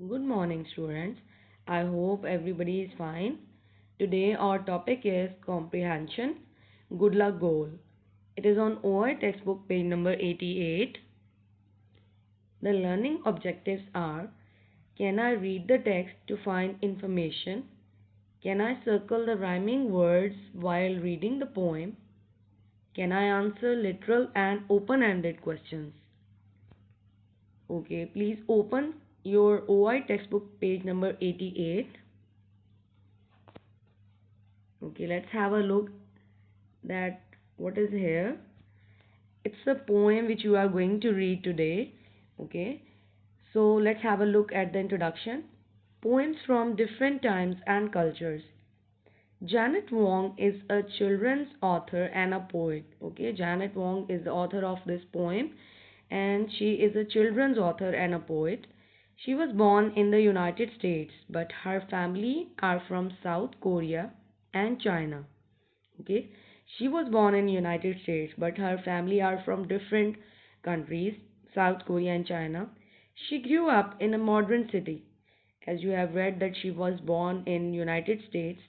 Good morning, students. I hope everybody is fine. Today, our topic is comprehension. Good luck goal. It is on OI textbook page number 88. The learning objectives are: can I read the text to find information? Can I circle the rhyming words while reading the poem? Can I answer literal and open ended questions? Okay, please open your OI textbook page number 88. Okay, let's have a look that what is here. It's a poem which you are going to read today. Okay, so let's have a look at the introduction. Poems from different times and cultures. Janet Wong is a children's author and a poet. Okay, Janet Wong is the author of this poem, and she is a children's author and a poet. She was born in the United States, but her family are from South Korea and China. Okay, she was born in United States, but her family are from different countries, South Korea and China. She grew up in a modern city. As you have read that she was born in United States,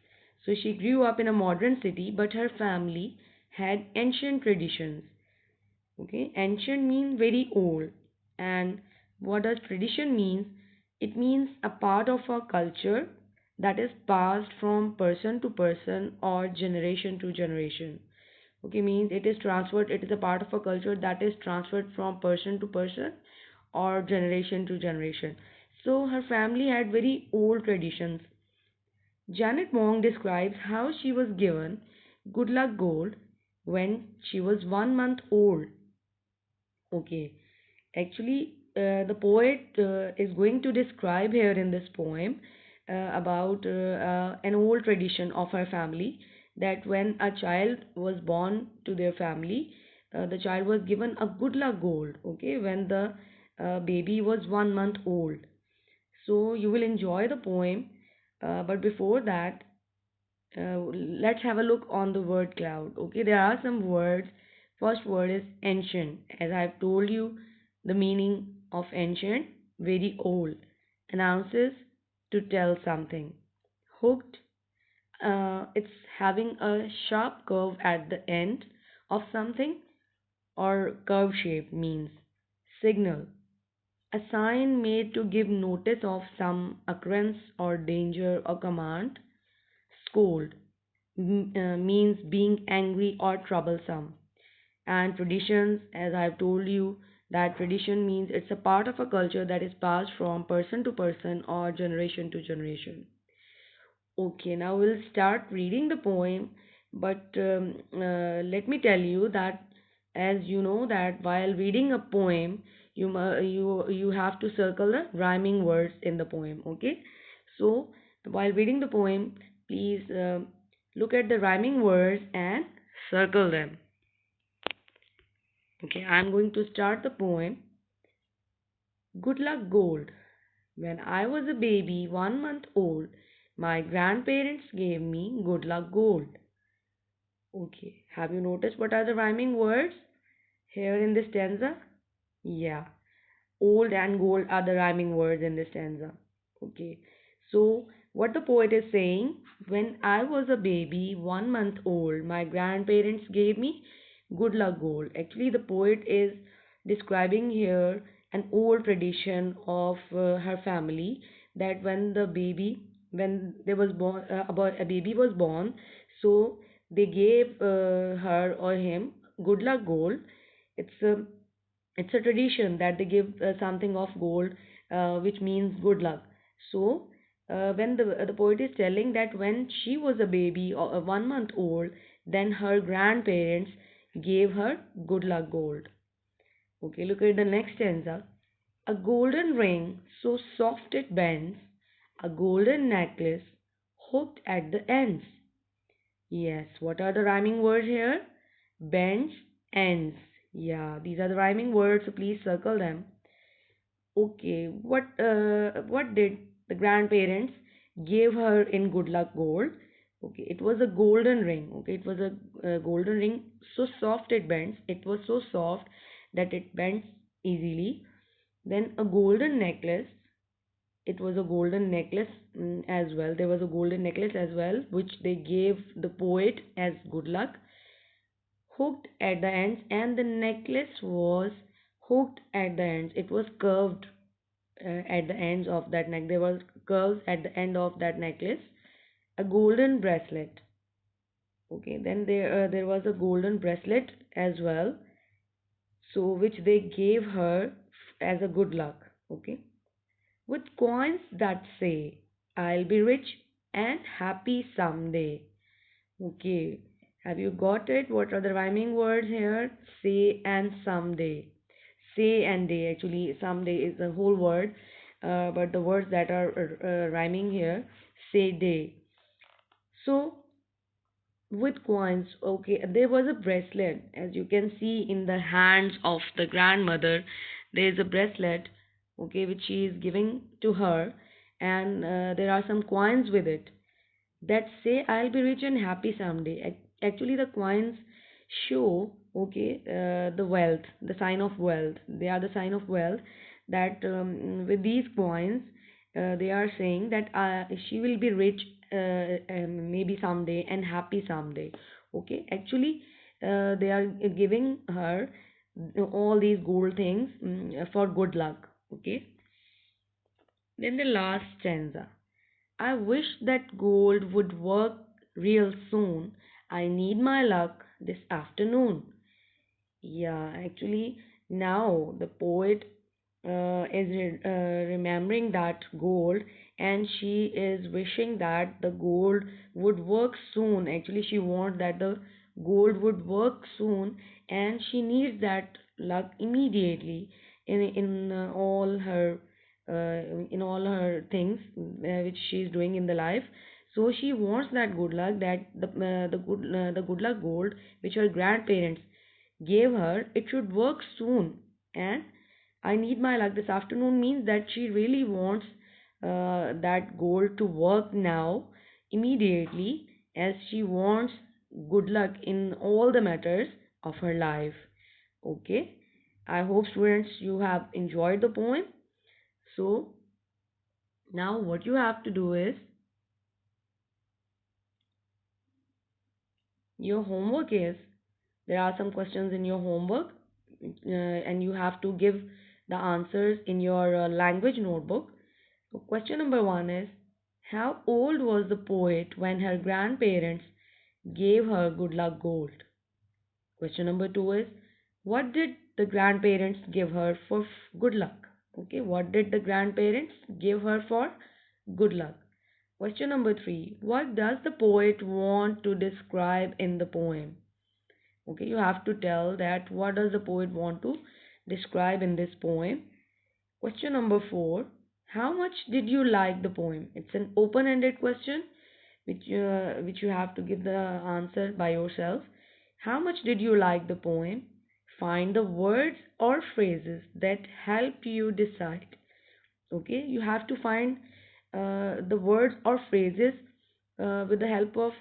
so she grew up in a modern city, but her family had ancient traditions. Okay, ancient means very old. And what does tradition means? It means a part of our culture that is passed from person to person or generation to generation. Okay, means it is transferred, it is a part of a culture that is transferred from person to person or generation to generation. So her family had very old traditions. Janet Wong describes how she was given good luck gold when she was 1 month old. Okay, actually, the poet is going to describe here in this poem about an old tradition of her family, that when a child was born to their family, the child was given a good luck gold. Okay, when the baby was 1 month old. So you will enjoy the poem, but before that, let's have a look on the word cloud. Okay, there are some words. First word is ancient. As I've told you, the meaning of ancient, very old, announces to tell something. Hooked, it's having a sharp curve at the end of something, or curve shape means signal, a sign made to give notice of some occurrence or danger or command. Scold means being angry or troublesome. And traditions, as I've told you, that tradition means it's a part of a culture that is passed from person to person or generation to generation. Okay, now we'll start reading the poem, but let me tell you that, as you know, that while reading a poem, you have to circle the rhyming words in the poem. Okay, so while reading the poem, please look at the rhyming words and circle them. Okay, I'm going to start the poem. Good luck gold. When I was a baby, 1 month old, my grandparents gave me good luck gold. Okay, have you noticed what are the rhyming words here in this stanza? Yeah, old and gold are the rhyming words in this stanza. Okay, so what the poet is saying, when I was a baby, 1 month old, my grandparents gave me good luck gold. Actually, the poet is describing here an old tradition of her family, that when there was born, about a baby was born, so they gave her or him good luck gold. It's a it's a tradition that they give something of gold, which means good luck. So when the poet is telling that when she was a baby or 1 month old, then her grandparents gave her good luck gold. Okay, look at the next stanza. A golden ring so soft it bends, a golden necklace hooked at the ends. Yes, what are the rhyming words here? Bends, ends. Yeah, these are the rhyming words, so please circle them. Okay, what did the grandparents gave her in good luck gold? Okay, it was a golden ring. Okay, it was a golden ring, so soft it bends. It was so soft that it bends easily. Then a golden necklace. it was a golden necklace as well. There was a golden necklace as well, which they gave the poet as good luck, hooked at the ends, and the necklace was hooked at the ends. It was curved at the ends of that neck. There was curves at the end of that necklace. A golden bracelet. Okay, then there was a golden bracelet as well, so which they gave her as a good luck. Okay, with coins that say, "I'll be rich and happy someday." Okay, have you got it? What are the rhyming words here? Say and someday. Say and day. Actually, someday is the whole word, but the words that are rhyming here, say day. So, with coins, okay, there was a bracelet. As you can see in the hands of the grandmother, there is a bracelet, okay, which she is giving to her, and there are some coins with it that say, "I'll be rich and happy someday." Actually, the coins show, okay, the wealth, the sign of wealth. They are the sign of wealth. That with these coins, they are saying that she will be rich, maybe someday, and happy someday. Okay, actually, they are giving her all these gold things for good luck. Okay, then the last stanza. "I wish that gold would work real soon. I need my luck this afternoon." Yeah, actually, now the poet is remembering that gold, and she is wishing that the gold would work soon. Actually, she wants that the gold would work soon, and she needs that luck immediately in all her things which she is doing in the life. So she wants that good luck, that the good luck gold which her grandparents gave her, it should work soon. And "I need my luck this afternoon" means that she really wants that goal to work now, immediately, as she wants good luck in all the matters of her life. Okay, I hope students you have enjoyed the poem. So now what you have to do is, your homework is, there are some questions in your homework, and you have to give the answers in your language notebook. So, question number one is, how old was the poet when her grandparents gave her good luck gold? Question number two is, what did the grandparents give her for good luck? Okay, what did the grandparents give her for good luck? Question number three, what does the poet want to describe in the poem? Okay, you have to tell that what does the poet want to describe in this poem. Question number four, how much did you like the poem? It's an open-ended question which you have to give the answer by yourself. How much did you like the poem? Find the words or phrases that help you decide. Okay, you have to find the words or phrases with the help of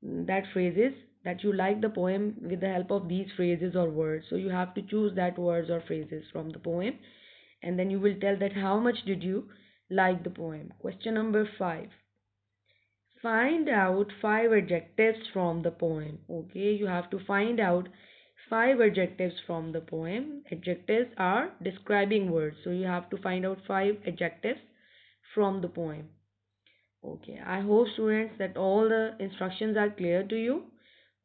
that phrases that you like the poem, with the help of these phrases or words. So you have to choose that words or phrases from the poem, and then you will tell that how much did you like the poem. Question number 5, find out 5 adjectives from the poem. Okay, you have to find out 5 adjectives from the poem. Adjectives are describing words, so you have to find out 5 adjectives from the poem. Okay, I hope students that all the instructions are clear to you.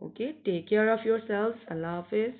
Okay, take care of yourselves. Allah Hafiz.